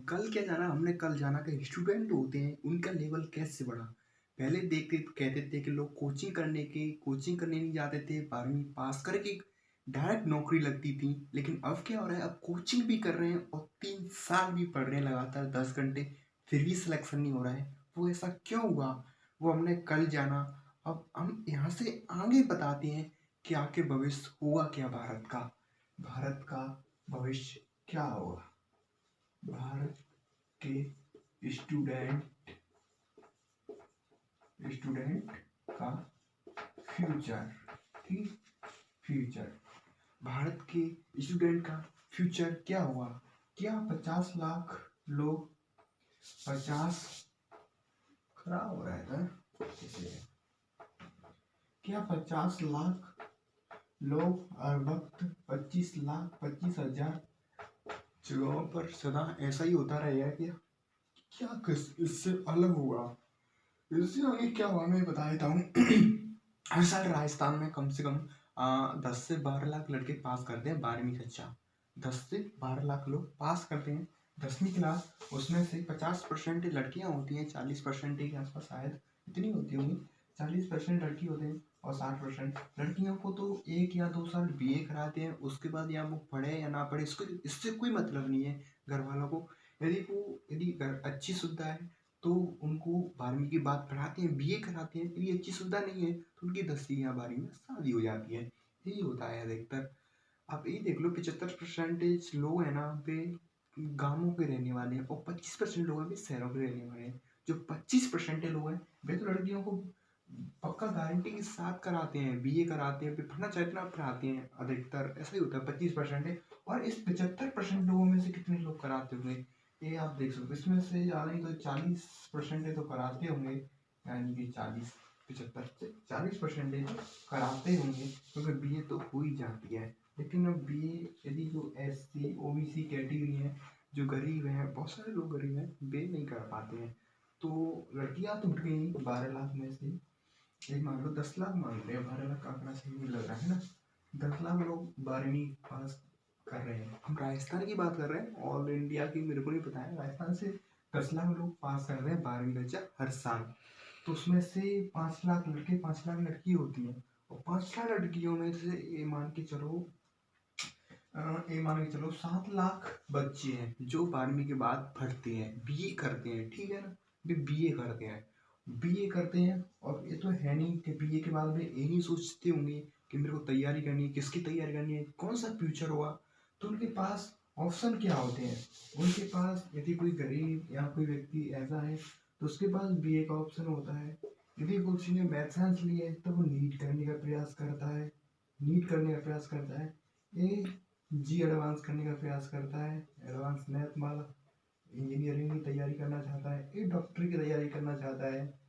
कल क्या जाना हमने कल जाना कि स्टूडेंट होते हैं उनका लेवल कैसे बढ़ा। पहले देखते कहते थे कि लोग कोचिंग करने नहीं जाते थे, 12वीं पास करके डायरेक्ट नौकरी लगती थी। लेकिन अब क्या हो रहा है, अब कोचिंग भी कर रहे हैं और 3 साल भी पढ़ रहे हैं लगातार 10 घंटे, फिर भी सिलेक्शन नहीं हो रहा है। वो ऐसा क्यों हुआ, वो हमने कल जाना। अब हम यहाँ से आगे बताते हैं कि आगे भविष्य हुआ क्या भारत का भविष्य क्या होगा। भारत के स्टूडेंट स्टूडेंट का फ्यूचर, ठीक, फ्यूचर, भारत के स्टूडेंट का फ्यूचर क्या हुआ। क्या 50 लाख लोग 50 खराब हो रहा था इसलिए, क्या 50 लाख लोग हर वक्त 25 लाख 25 हजार जगहों पर सदा ऐसा ही होता रहेगा क्या? क्या किस इससे अलग हुआ, इससे आगे क्या हुआ मैं बता देता हूँ। हर साल राजस्थान में कम से कम 10 से 12 लाख लड़के पास करते हैं 12वीं कक्षा। 10 से 12 लाख लोग पास करते हैं 10वीं क्लास। उसमें से 50% लड़कियां होती हैं, 40% के आसपास शायद इतनी होती होंगी। 40% लड़की होते हैं और 60% लड़कियों को तो 1 या 2 साल बीए कराते हैं। उसके बाद या वो पढ़े या ना पढ़े, इससे कोई मतलब नहीं है घर वालों को। यदि घर अच्छी सुविधा है तो उनको 12वीं के बाद पढ़ाते हैं, बीए कराते हैं। यदि अच्छी सुविधा नहीं है तो उनकी 10वीं या 12वीं में शादी हो जाती है। यही होता है अधिकतर। आप ये देख लो, 75% लोग हैं ना वे गांवों के रहने वाले हैं और 25% लोग हैं वे शहरों के रहने वाले हैं। जो 25% लोग हैं वे तो लड़कियों को पक्का गारंटी के साथ कराते हैं, बीए कराते हैं, फिर पढ़ना चाहते ना पढ़ाते हैं। अधिकतर ऐसा ही होता है, 25% है। और इस 75% लोगों में से कितने लोग कराते होंगे, ये आप देख सकते हो। इसमें से ज़्यादा नहीं तो 40% तो कराते होंगे, यानी कि 75 से 40% तो कराते होंगे, क्योंकि बीए तो हो ही जाती है। लेकिन अब बीए यदि जो एससी ओबीसी कैटेगरी है, जो गरीब हैं, बहुत सारे लोग गरीब हैं, वे नहीं कर पाते हैं। तो लड़कियां तो उठ गई 12 लाख में से, एक मान लो 10 लाख मान रहे हैं, 12 लाख का आंकड़ा सही नहीं लग रहा है ना। 10 लाख लोग 12वीं पास कर रहे हैं। हम राजस्थान की बात कर रहे हैं, ऑल इंडिया की मेरे को नहीं पता है। राजस्थान से 10 लाख लोग पास कर रहे हैं 12वीं कक्षा हर साल। तो उसमें से 5 लाख लड़के 5 लाख लड़की होती हैं। और 5 लाख लड़कियों में से ये मान के चलो 7 लाख बच्चे हैं जो 12वीं के बाद पढ़ते हैं, बीए करते हैं, ठीक है ना। वे बीए करते हैं और ये तो है नहीं कि बीए के बाद वे ये नहीं सोचते होंगे कि मेरे को तैयारी करनी है, किसकी तैयारी करनी है, कौन सा फ्यूचर होगा। तो उनके पास ऑप्शन क्या होते हैं, उनके पास यदि कोई गरीब या कोई व्यक्ति ऐसा है तो उसके पास बीए का ऑप्शन होता है। यदि किसी ने मैथ साइंस लिया है तो वो नीट करने का प्रयास करता है। ये जी एडवांस करने का प्रयास करता है, एडवांस मैथ वाला। इंजीनियरिंग की तैयारी करना चाहता है, ये डॉक्टरी की तैयारी करना चाहता है।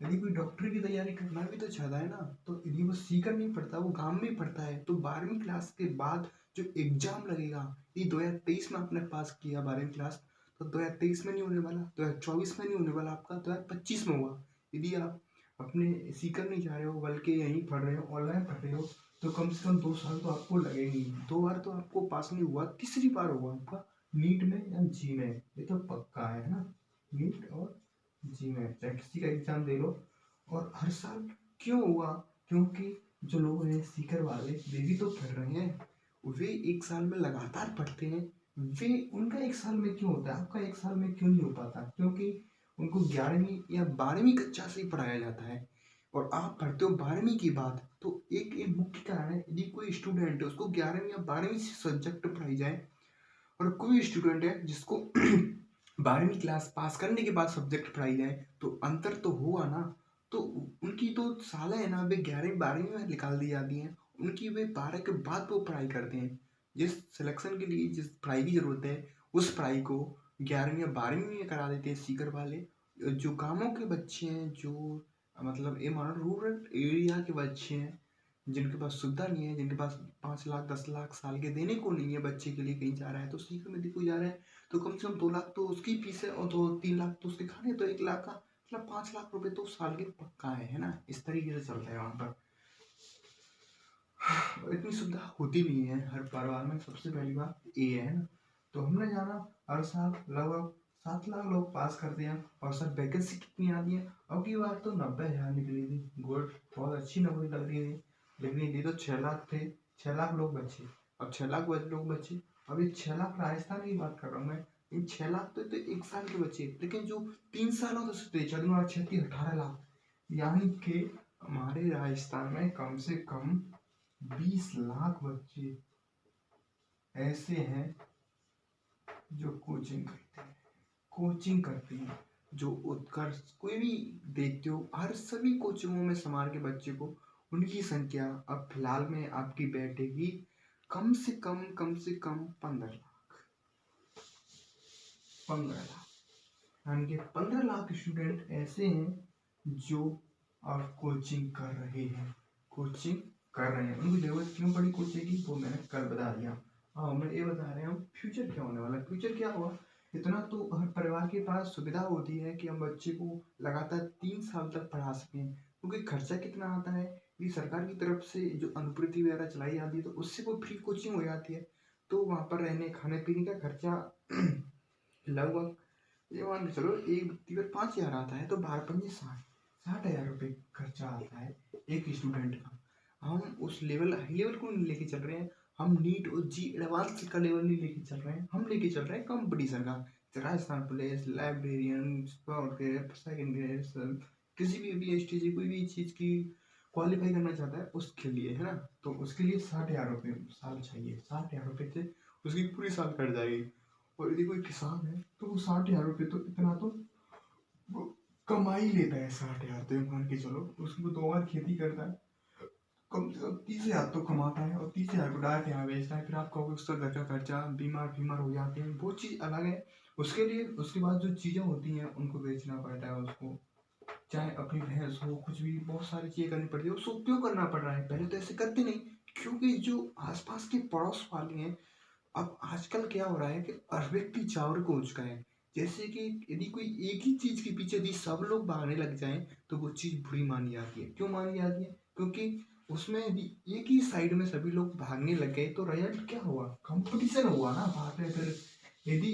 यदि कोई डॉक्टरी की तैयारी करना भी तो चाहता है ना, तो यदि वो सीकर नहीं पढ़ता, वो गांव में पढ़ता है, तो 12वीं क्लास के बाद जो एग्जाम लगेगा, ये 2023 में आपने पास किया 12वीं क्लास, तो 2023 में नहीं होने वाला, 2024 में नहीं होने वाला, आपका 2025 में होगा। यदि आप अपने सीकर नहीं जा रहे हो बल्कि यहीं पढ़ रहे हो, ऑनलाइन पढ़ रहे हो, तो कम से कम 2 साल तो आपको लगेंगे। 2 बार तो आपको पास नहीं हुआ, तीसरी बार होगा आपका नीट में या जी में, ये तो पक्का है ना। नीट और जी में चाहे किसी का एग्जाम दे लो। और हर साल क्यों हुआ, क्योंकि जो लोग हैं सीकर वाले वे भी तो पढ़ रहे हैं। वे 1 साल में लगातार पढ़ते हैं। वे उनका 1 साल में क्यों होता है, आपका 1 साल में क्यों नहीं हो पाता? क्योंकि उनको 11वीं या 12वीं कक्षा से ही पढ़ाया जाता है और आप पढ़ते हो 12वीं की बात। तो एक मुख्य कारण है, यदि कोई स्टूडेंट है उसको 11वीं या 12वीं से सब्जेक्ट पढ़ाई जाए, और कोई स्टूडेंट है जिसको 12वीं क्लास पास करने के बाद सब्जेक्ट पढ़ाई जाए, तो अंतर तो हुआ ना। तो उनकी तो सालें है ना वे 11वीं 12वीं में निकाल दी जाती हैं, उनकी वे 12 के बाद वो पढ़ाई करते हैं। जिस सिलेक्शन के लिए जिस पढ़ाई की जरूरत है उस पढ़ाई को 11वीं या 12वीं में करा देते हैं सीकर वाले। जो गाँवों के बच्चे हैं, जो मतलब ये मानो रूरल एरिया के बच्चे हैं, जिनके पास सुविधा नहीं है, जिनके पास 5 लाख 10 लाख साल के देने को नहीं है, बच्चे के लिए कहीं जा रहा है तो सीकर में कोई जा रहा है तो कम से कम 2 लाख तो उसकी फीस है और 2-3 लाख तो उसके खाने, तो 1 लाख का मतलब 5 लाख रुपए तो साल के पक्का है ना। इस तरीके से चलता है वहाँ पर। और इतनी सुविधा होती नहीं है हर परिवार में, सबसे पहली बात ये है ना। तो हमने जाना हर साल लगभग 7 लाख लोग पास करते हैं। और सर वैकेंसी कितनी आती है? अब की बार तो 90,000 निकली थी। गुड, बहुत अच्छी नौकरी लग रही थी, लेकिन ये तो 6 लाख थे। 6 लाख लोग बचे। अब 6 लाख लोग बचे। अब ये 6 लाख राजस्थान की बात कर रहा हूँ मैं। इन 6 लाख तो 1 साल के बचे, लेकिन जो 3 सालों से सोचते 18 लाख, यानी कि हमारे राजस्थान में कम से कम 20 लाख बच्चे ऐसे हैं जो कोचिंग करते हैं। जो उत्कर्ष कोई भी देखते हो, हर सभी कोचिंगों में समार के बच्चे को, उनकी संख्या अब फिलहाल में आपकी बैठेगी कम से कम 15 लाख। 15 लाख, यानी कि 15 लाख स्टूडेंट ऐसे हैं जो अब कोचिंग कर रहे हैं। उनको जरूरत क्यों पड़ी कोचिंग की, वो मैंने कल बता दिया। हाँ, मैं ये बता रहे हैं फ्यूचर क्या होने वाला है। फ्यूचर क्या हुआ, इतना तो हर परिवार के पास सुविधा होती है कि हम बच्चे को लगातार 3 साल तक पढ़ा सकें, क्योंकि खर्चा कितना आता है कि सरकार की तरफ से जो अनुपूर्ति वगैरह चलाई जाती है, तो उससे वो फ्री कोचिंग हो जाती है। तो वहाँ पर रहने खाने पीने का खर्चा लगभग ये मान के चलो एक व्यक्ति पर 5,000 आता है, तो 12×5 = 60,000 रुपये खर्चा आता है एक स्टूडेंट का। हम उस हाई लेवल को नहीं लेके चल रहे हैं। हम नीट और जी एडवांस का लेवल नहीं लेके चल रहे हैं, हम लेके चल रहे हैं कंपटीशन का। Rajasthan police, librarian, second grade, किसी भी BSTC कोई भी चीज़ की क्वालिफाई करना चाहता है उसके लिए, है ना। तो उसके लिए 60,000 रुपये साल चाहिए। 60,000 रुपये से उसकी पूरी साल कट जाएगी। और यदि कोई किसान है तो वो 60,000 रुपये तो इतना तो वो कमा ही लेता है। 60,000 तो मान के चलो, उसको 2 बार खेती करता है, कम से कम 30,000 तो कमाता है। और 30,000 को डायरेक्ट यहाँ बेचता है। फिर आप कहोगे उसका घर का खर्चा, बीमार हो जाते हैं, वो चीज़ अलग है। उसके लिए उसके बाद जो चीज़ें होती हैं उनको बेचना पड़ता है उसको, चाहे अपनी भैंस हो, कुछ भी, बहुत सारी चीज़ें करनी पड़ती है। उसको क्यों करना पड़ रहा है? पहले तो ऐसे करते नहीं, क्योंकि जो आसपास के पड़ोस वाले हैं, अब आजकल क्या हो रहा है कि हर व्यक्ति चावर को चुका है। जैसे कि यदि कोई एक ही चीज के पीछे यदि सब लोग भागने लग जाएं, तो वो चीज बुरी मानी जाती है। क्यों मानी जाती है? क्योंकि उसमें यदि एक ही साइड में सभी लोग भागने लग गए, तो रिजल्ट क्या हुआ? कंपटीशन हुआ ना। बात है फिर यदि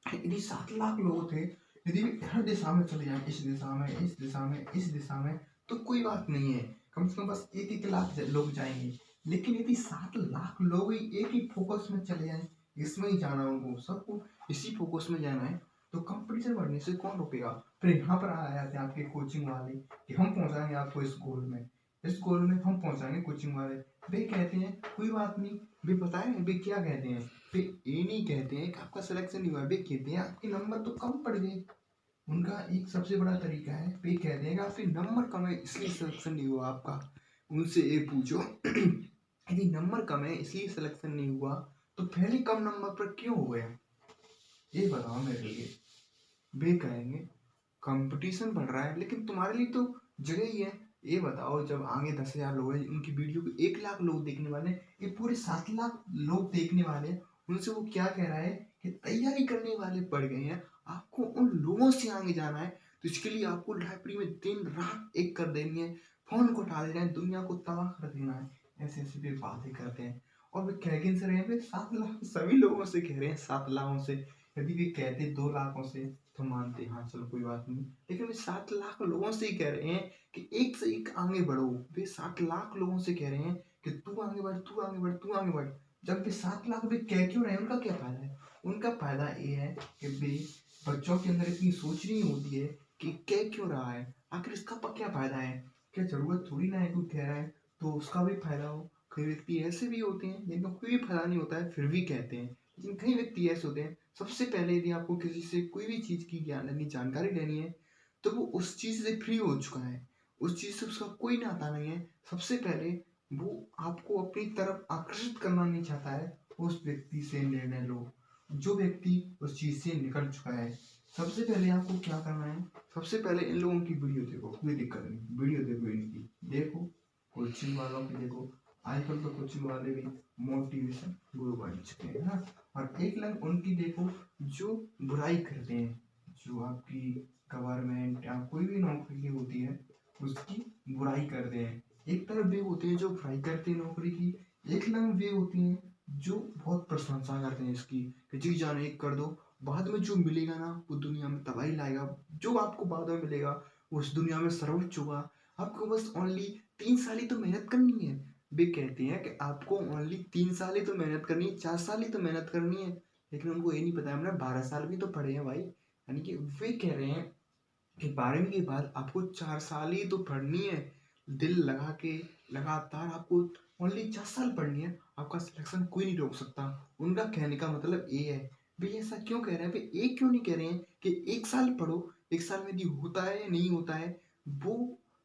यदि 7 लाख लोग थे, यदि हर दिशा में चले जाए, इस दिशा में, इस दिशा में, इस दिशा में, तो कोई बात नहीं है, कम से कम बस 1-1 लाख लोग जाएंगे। लेकिन यदि 7 लाख लोग ही एक ही फोकस में चले जाएं, इसमें ही जाना उनको, सबको इसी फोकस में जाना है, तो कंपटीशन बढ़ने से कौन रोकेगा? फिर यहाँ पर आ जाते हैं आपके कोचिंग वाले कि हम पहुंचाएंगे आपको इस गोल में हम पहुंचाएंगे। कोचिंग वाले वे कहते हैं कोई बात नहीं, वे बताएं वे क्या कहते हैं। वे ये नहीं कहते हैं कि आपका सिलेक्शन नहीं हुआ, वे कहते हैं आपके नंबर तो कम पड़ गए। उनका एक सबसे बड़ा तरीका है, वे कहते हैं कि आपके नंबर कम है इसलिए सिलेक्शन नहीं हुआ आपका। उनसे ये पूछो यदि नंबर कम है इसलिए सिलेक्शन नहीं हुआ, तो पहले कम नंबर पर क्यों हो गया? ये बताओ मेरे लिए। वे कहेंगे कंपटीशन बढ़ रहा है, लेकिन तुम्हारे लिए तो जगह ही है। ये बताओ, जब आगे 10,000 लोग हैं, उनकी वीडियो को 1 लाख लोग देखने वाले हैं, ये पूरे 7 लाख लोग देखने वाले हैं, उनसे वो क्या कह रहा है कि तैयारी करने वाले बढ़ गए हैं, आपको उन लोगों से आगे जाना है। तो इसके लिए आपको लाइब्रेरी में दिन रात एक कर देनी है, फोन को उठा देना है, दुनिया को तबाह कर देना है। ऐसे ऐसे भी बातें करते हैं। और वे कह किन से रहे हैं? 7 लाख सभी लोगों से कह रहे हैं, 7 लाखों से। यदि वे कहते 2 लाखों से तो मानते, हाँ चलो कोई बात नहीं, लेकिन वे 7 लाख लोगों से ही कह रहे हैं कि एक से एक आगे बढ़ो। वे 7 लाख लोगों से कह रहे हैं कि तू आगे बढ़, तू आगे बढ़, तू आगे बढ़। जब वे 7 लाख वे कह क्यों रहे हैं? उनका क्या फायदा है? उनका फायदा ये है कि वे बच्चों के अंदर इतनी सोच नहीं होती है कि कह क्यों रहा है, आखिर इसका क्या फायदा है। क्या जरूरत थोड़ी ना है कोई कह रहा है तो उसका भी फायदा हो। कई व्यक्ति ऐसे भी होते हैं जिनका कोई भी फायदा नहीं होता है फिर भी कहते हैं। लेकिन कई व्यक्ति ऐसे होते हैं, सबसे पहले यदि आपको किसी से कोई भी चीज़ की जानकारी लेनी है, तो वो उस चीज़ से फ्री हो चुका है, उस चीज़ से उसका कोई नाता नहीं है। सबसे पहले वो आपको अपनी तरफ आकर्षित करना नहीं चाहता है, उस व्यक्ति से निर्णय लो जो व्यक्ति उस चीज़ से निकल चुका है। सबसे पहले आपको क्या करना है? सबसे पहले इन लोगों की वीडियो देखो, कोई दिक्कत नहीं, वीडियो देखो इनकी, देखो कोचिंग वालों की देखो। आजकल तो कोचिंग वाले भी मोटिवेशन गुरु बन चुके हैं ना। और एक लाइन उनकी देखो जो बुराई करते हैं, जो आपकी गवर्नमेंट या कोई भी नौकरी की होती है उसकी बुराई करते हैं। एक तरफ वे होते हैं जो बुराई करते हैं नौकरी की, एक लाइन वे होती हैं जो बहुत प्रशंसा करते हैं इसकी कि जी जान एक कर दो, बाद में जो मिलेगा ना वो दुनिया में तबाही लाएगा। जो आपको बाद में मिलेगा वो उस दुनिया में सर्वोच्च होगा। आपको बस ओनली 3 साल ही तो मेहनत करनी है। वे कहते हैं कि आपको ओनली 3 साल ही तो मेहनत करनी है, 4 साल ही तो मेहनत करनी है, लेकिन उनको ये नहीं पता हमने 12 साल भी तो पढ़े हैं भाई। यानी कि वे कह रहे हैं कि 12वीं के बाद आपको 4 साल ही तो पढ़नी है, दिल लगा के लगातार आपको ओनली 4 साल पढ़नी है, आपका सिलेक्शन कोई नहीं रोक सकता। उनका कहने का मतलब ये है। भाई ऐसा क्यों कह रहे हैं? भाई एक क्यों नहीं कह रहे हैं कि 1 साल पढ़ो, 1 साल में यदि होता है या नहीं होता है वो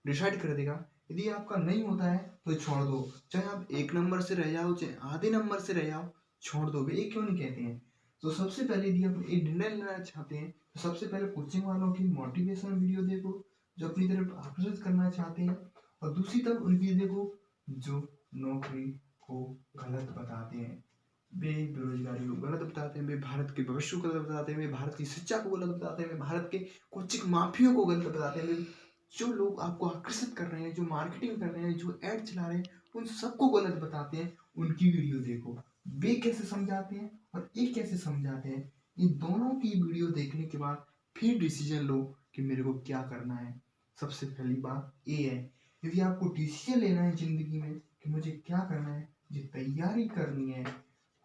डिसाइड कर देगा। यदि आपका नहीं होता है तो छोड़ दो, चाहे आप 1 नंबर से रह जाओ चाहे आधे नंबर से रह जाओ, छोड़ दो। वे ये क्यों नहीं कहते हैं? तो सबसे पहले यदि आप एक निर्णय लेना चाहते हैं तो सबसे पहले कोचिंग वालों की मोटिवेशन वीडियो देखो जो अपनी तरफ आकर्षित करना चाहते हैं, और दूसरी तरफ उनकी देखो जो नौकरी को गलत बताते हैं, वे बेरोजगारी को गलत बताते हैं, वे भारत के भविष्य को गलत बताते हैं, वे भारत की शिक्षा को गलत बताते हैं, वे भारत के कोचिंग माफियों को गलत बताते हैं। वे जो लोग आपको आकर्षित कर रहे हैं, जो मार्केटिंग कर रहे हैं, जो एड चला रहे हैं, उन सबको गलत बताते हैं। उनकी वीडियो देखो, वे कैसे समझाते हैं और ये कैसे समझाते हैं। इन दोनों की वीडियो देखने के बाद फिर डिसीजन लो कि मेरे को क्या करना है। सबसे पहली बात ये है, यदि आपको डिसीजन लेना है जिंदगी में कि मुझे क्या करना है, मुझे तैयारी करनी है।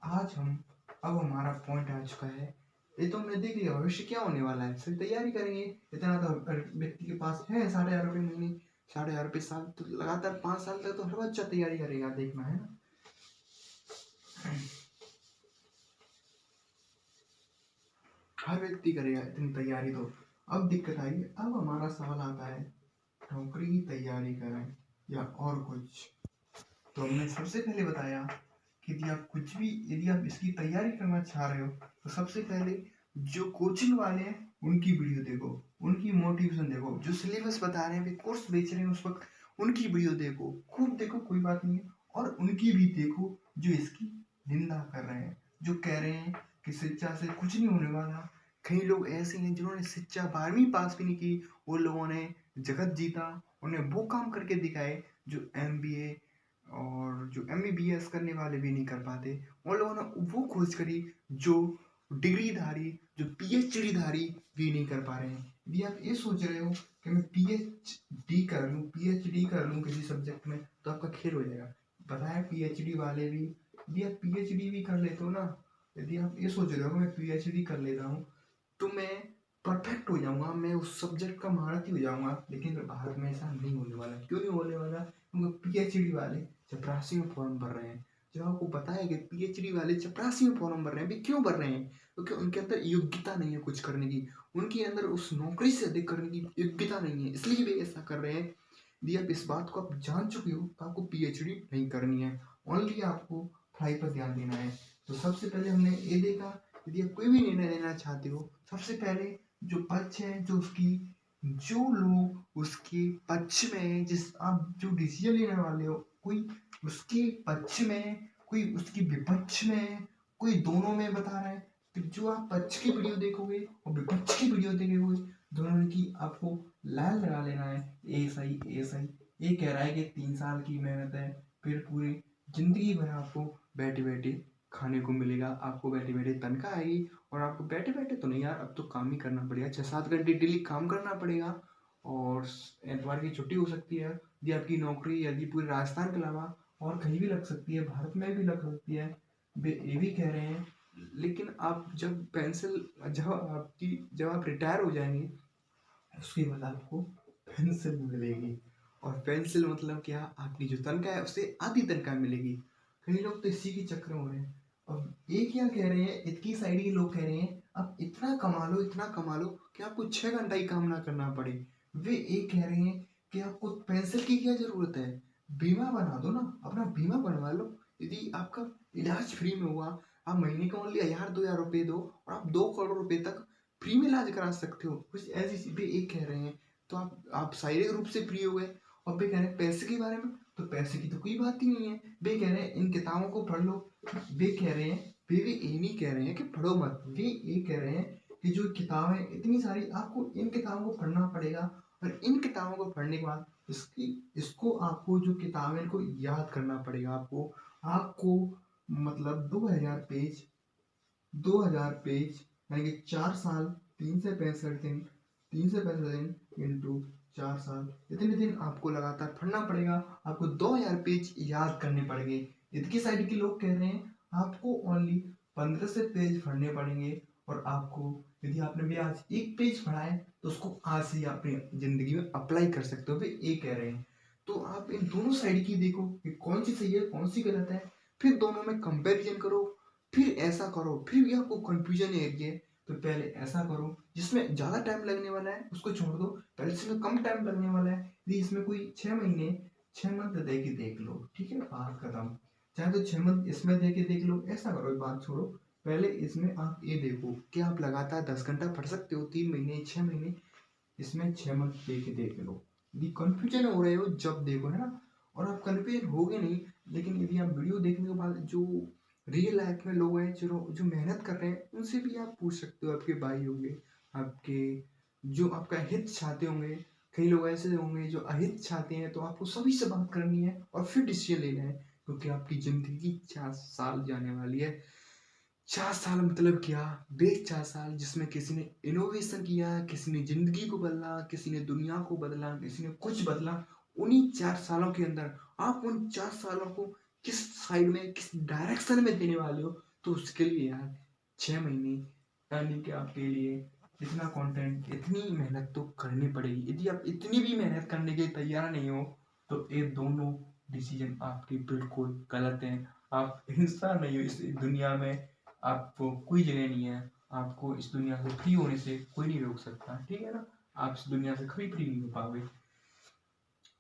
आज हम अब हमारा पॉइंट आ चुका है, ये तो हमने देख लिया भविष्य क्या होने वाला है, सभी तैयारी करेंगे। इतना तो हर व्यक्ति के पास है, 6000 रुपये महीने, 6000 रुपये साल, तो लगातार 5 साल तक तो हर बच्चा तैयारी करेगा, देखना है ना। हर व्यक्ति करेगा इतनी तैयारी। तो अब दिक्कत आई, अब हमारा सवाल आता है नौकरी की तैयारी करें या और कुछ। तो हमने सबसे पहले बताया कि यदि आप कुछ भी, यदि आप इसकी तैयारी करना चाह रहे हो तो सबसे पहले जो कोचिंग वाले हैं उनकी वीडियो देखो, उनकी मोटिवेशन देखो, जो सिलेबस बता रहे हैं, वे कोर्स बेच रहे हैं उस वक्त, उनकी वीडियो देखो, खूब देखो, कोई बात नहीं है। और उनकी भी देखो जो इसकी निंदा कर रहे हैं, जो कह रहे हैं कि शिक्षा से कुछ नहीं होने वाला। कई लोग ऐसे हैं जिन्होंने शिक्षा 12वीं पास भी नहीं की, वो लोगों ने जगत जीता, उन्हें वो काम करके दिखाए जो MBA और जो MBBS करने वाले भी नहीं कर पाते। उन लोगों ने वो खोज करी जो डिग्रीधारी, जो PhD धारी भी नहीं कर पा रहे हैं। यदि आप ये सोच रहे हो कि मैं PhD कर लूँ किसी सब्जेक्ट में तो आपका खेल हो जाएगा। पता है PhD वाले भी, यदि आप PhD भी कर लेते हो ना, यदि आप ये सोच रहे हो कि मैं PhD कर लेता हूँ तो मैं परफेक्ट हो जाऊंगा, मैं उस सब्जेक्ट का महारथी हो जाऊंगा, लेकिन भारत में ऐसा नहीं होने वाला। क्यों नहीं होने वाला? क्योंकि PhD वाले चपरासी में फॉर्म भर रहे हैं। जब आपको पता है कि PhD वाले चपरासी में फॉर्म भर रहे हैं, भी क्यों भर रहे हैं? क्योंकि उनके अंदर योग्यता नहीं है कुछ करने की, उनके अंदर उस नौकरी से अधिक करने की योग्यता नहीं है, इसलिए वे ऐसा कर रहे हैं। यदि आप इस बात को आप जान चुके हो तो आपको PhD नहीं करनी है, ओनली आपको पढ़ाई पर ध्यान देना है। तो सबसे पहले हमने ये देखा, यदि आप कोई भी निर्णय लेना चाहते हो, सबसे पहले जो पक्ष है, जो उसकी, जो लोग उसके पक्ष में है, जिस आप जो डिसीजन लेने वाले हो, कोई उसके पक्ष में, कोई उसकी विपक्ष में, कोई दोनों में बता रहा है, तो जो आप पक्ष की वीडियो देखोगे और विपक्ष की वीडियो देखोगे, दोनों की आपको लाइन लगा लेना है। ए सही, ए सही। ये कह रहा है कि 3 साल की मेहनत है, फिर पूरी जिंदगी भर आपको बैठे बैठे खाने को मिलेगा, आपको बैठे बैठे तनख्वाह आएगी, और आपको बैठे बैठे तो नहीं यार, अब तो काम ही करना पड़ेगा, 6-7 घंटे डेली काम करना पड़ेगा, और एतवार की छुट्टी हो सकती है। यदि आपकी नौकरी यदि पूरे राजस्थान के अलावा और कहीं भी लग सकती है, भारत में भी लग सकती है, वे ये भी कह रहे हैं। लेकिन आप जब जब आप रिटायर हो जाएंगे उसके बाद आपको पेंशन मिलेगी, और पेंशन मतलब क्या, आपकी जो तनख्वाह है उससे आधी तनख्वाह मिलेगी। कई लोग तो इसी के चक्कर में हो रहे हैं। अब ये क्या कह रहे हैं, इतनी साइड के लोग कह रहे हैं आप इतना कमा लो, इतना कमा लो कि आपको 6 घंटा ही काम ना करना पड़े। वे ये कह रहे हैं कि आपको पेंशन की क्या जरूरत है, बीमा बना दो ना, अपना बीमा बनवा लो। यदि आपका इलाज फ्री में हुआ, आप महीने का ओनली 1000-2000 रुपये दो और आप 2 करोड़ रुपए तक फ्री में इलाज करा सकते हो, कुछ ऐसी चीजें एक कह रहे हैं। तो आप शारीरिक रूप से फ्री हो गए। और वे कह रहे हैं पैसे के बारे में, तो पैसे की तो कोई बात ही नहीं है। वे कह रहे हैं इन किताबों को पढ़ लो। वे कह रहे हैं, वे ये नहीं कह रहे हैं कि पढ़ो मत, वे ये कह रहे हैं कि जो किताबें इतनी सारी, आपको इन किताबों को पढ़ना पड़ेगा, और इन किताबों को पढ़ने के बाद इसको आपको जो किताबें इनको याद करना पड़ेगा। आपको आपको मतलब 2000 पेज यानी कि 4 साल, 365 दिन इंटू 4 साल, इतने दिन आपको लगातार पढ़ना पड़ेगा। आपको 2000 पेज याद करने पड़ेंगे। इतनी साइड के लोग कह रहे हैं आपको ओनली 15 से पेज पढ़ने पड़ेंगे, और आपको यदि आपने भी आज एक पेज पढ़ा है तो उसको आज से ही अपनी जिंदगी में अप्लाई कर सकते हो, वे ये कह रहे हैं। तो आप इन दोनों साइड की देखो कि कौन सी सही है कौन सी गलत है, फिर दोनों में कंपैरिजन करो, फिर ऐसा करो, फिर भी आपको कंफ्यूजन है तो पहले ऐसा करो जिसमें ज्यादा टाइम लगने वाला है उसको छोड़ दो, पहले जिसमें कम टाइम लगने वाला है, यदि इसमें कोई 6 महीने 6 मंथ दे के देख लो, ठीक है, बात खत्म। चाहे तो 6 मंथ इसमें दे के देख लो, ऐसा करो, ये बात छोड़ो। पहले इसमें आप ये देखो कि आप लगातार 10 घंटा पढ़ सकते हो 3 महीने 6 महीने, इसमें 6 मंथ दे के देख लो। यदि कंफ्यूजन हो रहे हो जब देखो, है ना, और आप कंफ्यूजन होगे नहीं, लेकिन यदि आप वीडियो देखने के बाद जो रियल लाइफ में लोग हैं जो जो मेहनत कर रहे हैं उनसे भी आप पूछ सकते हो, आपके भाई होंगे, आपके जो आपका हित चाहते होंगे, कई लोग ऐसे होंगे जो अहित चाहते हैं, तो आपको सभी से बात करनी है और फिर डिसीजन लेना है, क्योंकि आपकी जिंदगी 4 साल जाने वाली है। 4 साल मतलब क्या, वे 4 साल जिसमें किसी ने इनोवेशन किया, किसी ने जिंदगी को बदला, किसी ने दुनिया को बदला, किसी ने कुछ बदला। उन्हीं 4 सालों के अंदर आप उन 4 सालों को किस साइड में किस डायरेक्शन में देने वाले हो, तो उसके लिए यार 6 महीने यानी कि आपके लिए इतना कंटेंट इतनी मेहनत तो करनी पड़ेगी। यदि आप इतनी भी मेहनत करने के तैयार नहीं हो तो ये दोनों डिसीजन आपके बिल्कुल गलत हैं। आप इंसान नहीं हो इस दुनिया में, आपको कोई जगह नहीं है, आपको इस दुनिया से फ्री होने से कोई नहीं रोक सकता, ठीक है ना। आप इस दुनिया से कभी फ्री नहीं हो पाओगे,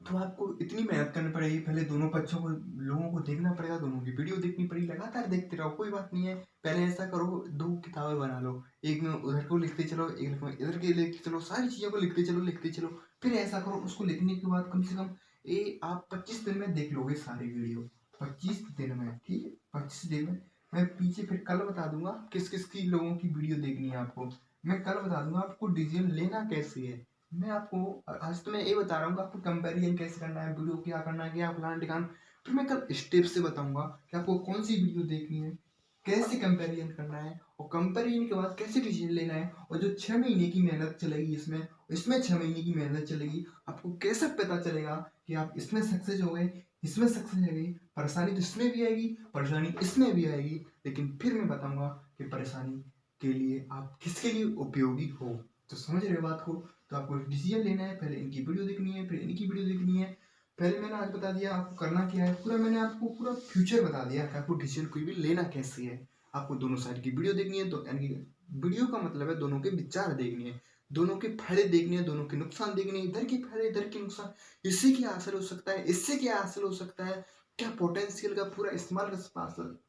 तो आपको इतनी मेहनत करनी पड़ेगी। पहले दोनों पक्षों को लोगों को देखना पड़ेगा, दोनों की वीडियो देखनी पड़ेगी, लगातार देखते रहो, कोई बात नहीं है। पहले ऐसा करो 2 किताबें बना लो, एक में उधर को लिखते चलो, एक में इधर के लिखते चलो, सारी चीज़ों को लिखते चलो। फिर ऐसा करो उसको लिखने के बाद कम से कम ये आप 25 दिन में देख लोगे सारी वीडियो, 25 दिन में, ठीक है, 25 दिन में। मैं पीछे फिर कल बता दूंगा किस किस की लोगों की वीडियो देखनी है आपको, मैं कल बता दूंगा आपको डिसीजन लेना कैसे है। मैं आपको आज तो मैं ये बता रहा हूँ कि आपको कंपैरिजन कैसे करना है, वीडियो क्या करना है, क्या फलाना ठिकाना, फिर मैं कल स्टेप से बताऊंगा कि आपको कौन सी वीडियो देखनी है, कैसे कंपैरिजन करना है, और कंपैरिजन के बाद कैसे डिसीजन लेना है। और जो 6 महीने की मेहनत चलेगी इसमें इसमें 6 महीने की मेहनत चलेगी, आपको कैसे पता चलेगा कि आप इसमें सक्सेस हो गए, इसमें सक्सेस हो गई। परेशानी तो इसमें भी आएगी, परेशानी इसमें भी आएगी, लेकिन फिर मैं बताऊंगा कि परेशानी के लिए आप किसके लिए उपयोगी हो। तो समझ रहे हो बात को। तो आपको डिसीजन लेना है, पहले इनकी वीडियो देखनी है, फिर इनकी वीडियो देखनी है। पहले मैंने आज बता दिया आपको करना क्या है, पूरा मैंने आपको पूरा फ्यूचर बता दिया कि आपको डिसीजन कोई भी लेना कैसे है। आपको दोनों साइड की वीडियो देखनी है, तो यानी वीडियो का मतलब है दोनों के विचार देखने हैं, दोनों के फायदे देखने हैं, दोनों के नुकसान देखने हैं, इधर के फायदे इधर के नुकसान, इससे क्या हासिल हो सकता है, इससे क्या हासिल हो सकता है, क्या पोटेंशियल का पूरा इस्तेमाल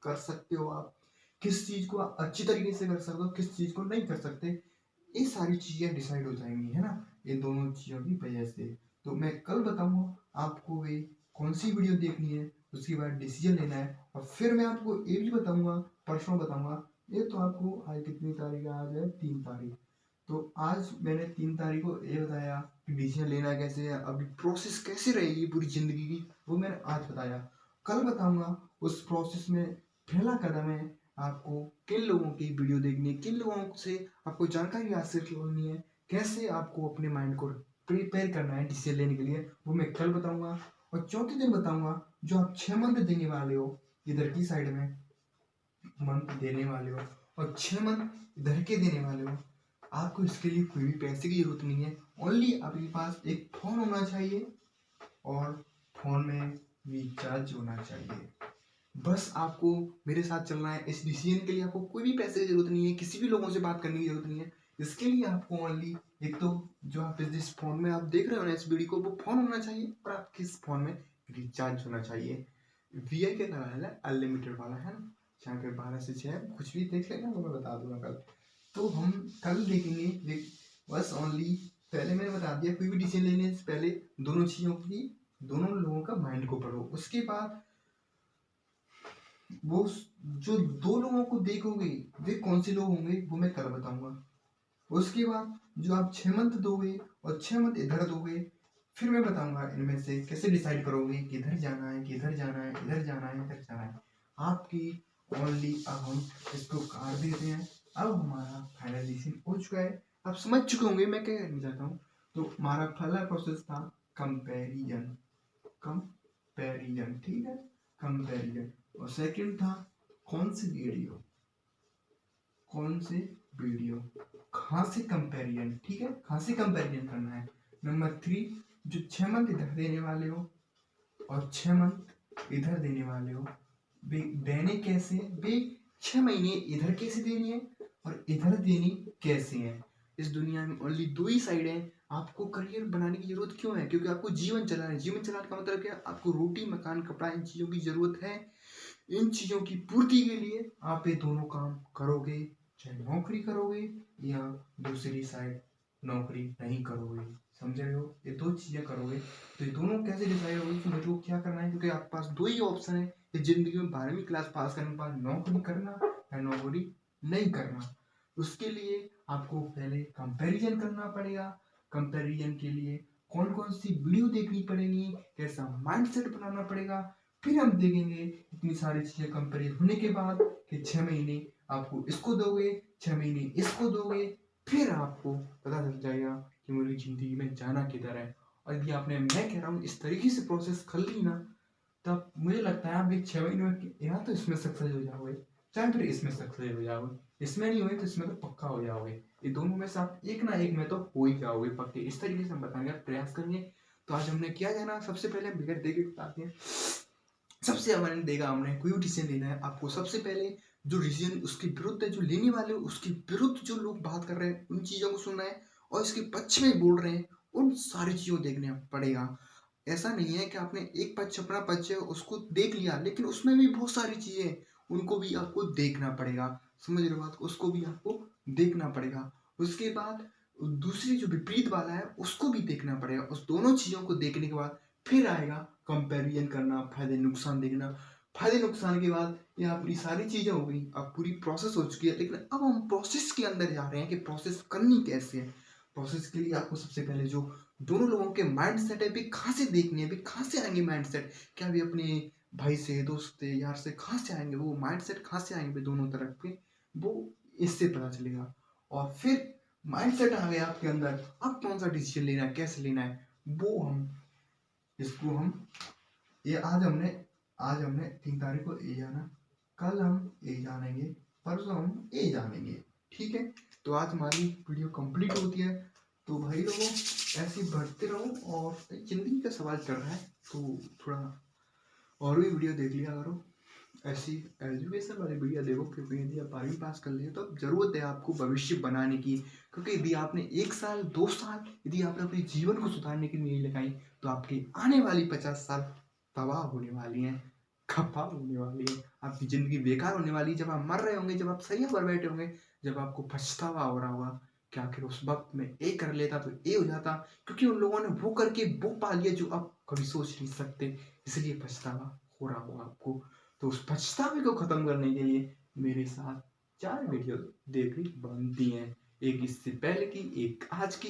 कर सकते हो आप, किस चीज को आप अच्छी तरीके से कर सकते हो, किस चीज को नहीं कर सकते, ये सारी चीजें डिसाइड हो जाएंगी, है ना, ये दोनों चीजों की वजह से। तो मैं कल बताऊंगा आपको वे कौन सी वीडियो देखनी है, उसके बाद डिसीजन लेना है, और फिर मैं आपको ये भी बताऊंगा, परसों बताऊंगा। ये तो आपको आज कितनी तारीख है, आज है 3 तारीख, तो आज मैंने 3 तारीख को ये बताया कि डिसीजन लेना कैसे है, अभी प्रोसेस कैसे रहेगी पूरी जिंदगी की, वो मैंने आज बताया। कल बताऊंगा उस प्रोसेस में पहला कदम है आपको किन लोगों की वीडियो देखनी है, किन लोगों से आपको जानकारी हासिल करनी है, कैसे आपको अपने माइंड को प्रिपेयर करना है डिसीजन लेने के लिए, वो मैं कल बताऊंगा। और चौथे दिन बताऊंगा जो आप 6 मंथ देने वाले हो, इधर की साइड में मंथ देने वाले हो, और 6 मंथ इधर के देने वाले हो, आपको इसके लिए कोई भी पैसे की जरूरत नहीं है। ओनली आपके पास एक फोन होना चाहिए और फोन में रिचार्ज होना चाहिए। बस आपको मेरे साथ चलना है। इस डिसीजन के लिए आपको कोई भी पैसे की जरूरत नहीं है, किसी भी लोगों से बात करने की जरूरत नहीं है। इसके लिए आपको ओनली एक तो जो आप जिस फोन में आप देख रहे हो ना इस वीडियो को, वो फोन होना चाहिए, और आपके इस फोन में रिचार्ज होना चाहिए। वी आई का लगाया है अनलिमिटेड वाला, है ना, चाहे फिर 12 से 6 कुछ भी देख लेना, वो मैं बता दूंगा कल। तो हम कल देखेंगे बस ओनली। पहले मैंने बता दिया कोई भी डिसीजन लेने से पहले दोनों चीजों की, दोनों लोगों का माइंड को पढ़ो। उसके बाद वो जो 2 लोगों को देखोगे वे कौन से लोग होंगे वो मैं कल बताऊंगा। उसके बाद जो आप 6 मंथ दोगे और 6 मंथ इधर दोगे, फिर मैं बताऊंगा इनमें से कैसे डिसाइड करोगे कि इधर जाना है कि इधर जाना है, इधर जाना है, इधर जाना है। आपकी ओनली। अब हम इसको काट देते हैं। अब हमारा फाइनल डिसीजन हो चुका है। आप समझ चुके होंगे मैं क्या करना चाहता हूँ। तो हमारा पहला प्रोसेस था कंपैरिजन, कंपैरिजन, ठीक है, कंपैरिजन। और सेकंड था कौन सी वीडियो, कौन से वीडियो, कहाँ से कंपैरिजन, ठीक है, कहाँ से कंपैरिजन करना है। नंबर 3, जो 6 मंथ इधर देने वाले हो और 6 मंथ इधर देने वाले हो, वे देने कैसे, वे 6 महीने इधर कैसे देने हैं और इधर देनी कैसे है। इस दुनिया में ओनली 2 ही साइड है। आपको करियर बनाने की जरूरत क्यों है? क्योंकि आपको जीवन चलाना है। जीवन चलाने का मतलब क्या है? आपको रोटी, मकान, कपड़ा, इन चीजों की जरूरत है। इन चीजों की पूर्ति के लिए आप ये दोनों काम करोगे, चाहे नौकरी करोगे या दूसरी साइड नौकरी नहीं करोगे। समझ रहे हो? ये 2 चीजें करोगे। तो ये दोनों कैसे डिसाइड होगी कि मेरे को क्या करना है? क्योंकि आपके पास 2 ही ऑप्शन है इस जिंदगी में, 12वीं क्लास पास करने के बाद नौकरी करना या नौकरी नहीं करना। उसके लिए आपको पहले कंपैरिजन करना पड़ेगा। कंपैरिजन के लिए कौन कौन सी वीडियो देखनी पड़ेगी, कैसा माइंडसेट बनाना पड़ेगा। फिर हम देखेंगे इतनी सारी चीजें कंपेयर होने के बाद कि 6 महीने आपको इसको दोगे, 6 महीने इसको दोगे, फिर आपको पता चल जाएगा कि मेरी जिंदगी में जाना किधर है। और यदि आपने, मैं कह रहा हूँ, इस तरीके से प्रोसेस कर ली ना, तब मुझे लगता है आप एक 6 महीने में या तो इसमें सक्सेस हो जाओगे, चाहे फिर इसमें सक्सेस हो जाओगे। इसमें नहीं हुए तो इसमें तो पक्का हो जाओगे। ये दोनों में से आप एक ना एक में तो हो ही जाओगे पक्के। इस तरीके से हम बताने का प्रयास करेंगे। तो आज हमने क्या जाना, सबसे पहले हम बिगड़ देख बताते हैं। सबसे हमने देखा, हमने कोई डिसीजन लेना है, आपको सबसे पहले जो डिसीजन उसके विरुद्ध है, जो लेने वाले हो उसके विरुद्ध जो लोग बात कर रहे हैं उन चीजों को सुनना है, और इसके पक्ष में बोल रहे हैं उन सारी चीजों को देखना पड़ेगा। ऐसा नहीं है कि आपने एक पक्ष, अपना पक्ष है उसको देख लिया, लेकिन उसमें भी बहुत सारी चीजें उनको भी आपको देखना पड़ेगा। समझ रहे हो बात? उसको भी आपको देखना पड़ेगा। उसके बाद दूसरी जो विपरीत वाला है उसको भी देखना पड़ेगा। उस दोनों चीजों को देखने के बाद फिर आएगा कंपैरिजन करना, फायदे नुकसान देखना। फायदे नुकसान के बाद ये अपनी सारी चीजें हो गई, अब पूरी प्रोसेस हो चुकी है। लेकिन अब हम प्रोसेस के अंदर जा रहे हैं कि प्रोसेस करनी कैसे है। प्रोसेस के लिए आपको सबसे पहले जो दोनों लोगों के माइंड सेट है, भी कहाँ से देखने हैं, भी कहाँ से आएंगे माइंड सेट, क्या भी अपने भाई से, दोस्त से, यार से कहाँ से आएंगे वो माइंड सेट, कहाँ से आएंगे दोनों तरफ के, वो इससे पता चलेगा। और फिर माइंड सेट आ गया आपके अंदर, अब कौन सा डिसीजन लेना है, कैसे लेना है, वो हम इसको हम ये आज हमने 3 तारीख को ए जाना, कल हम ए जानेंगे, परसों हम ए जानेंगे, ठीक है। तो आज हमारी वीडियो कंप्लीट होती है। तो भाई लोगों, ऐसे ही बढ़ते रहो, और जिंदगी का सवाल चल रहा है तो थोड़ा और भी वीडियो देख लिया करो, ऐसी एजुकेशन वाली वीडियो देखो। क्योंकि यदि आप 12वीं पास कर लिए तो अब जरूरत है आपको भविष्य बनाने की। क्योंकि यदि आपने 1 साल 2 साल यदि आपने अपने जीवन को सुधारने की नहीं लगाई, तो आपकी आने वाली 50 साल तबाह होने वाली हैं, खपा होने वाली है। आपकी जिंदगी बेकार होने वाली है। जब आप मर रहे होंगे, जब आप सही पर बैठे होंगे, जब आपको पछतावा हो रहा होगा कि आखिर उस वक्त में ए कर लेता तो ए हो जाता। क्योंकि उन लोगों ने वो करके वो पा लिया जो आप कभी सोच नहीं सकते, इसलिए पछतावा हो रहा होगा आपको। तो उस पछतावे को खत्म करने के लिए मेरे साथ 4 वीडियो देखनी बनती हैं, एक इससे पहले की, एक आज की।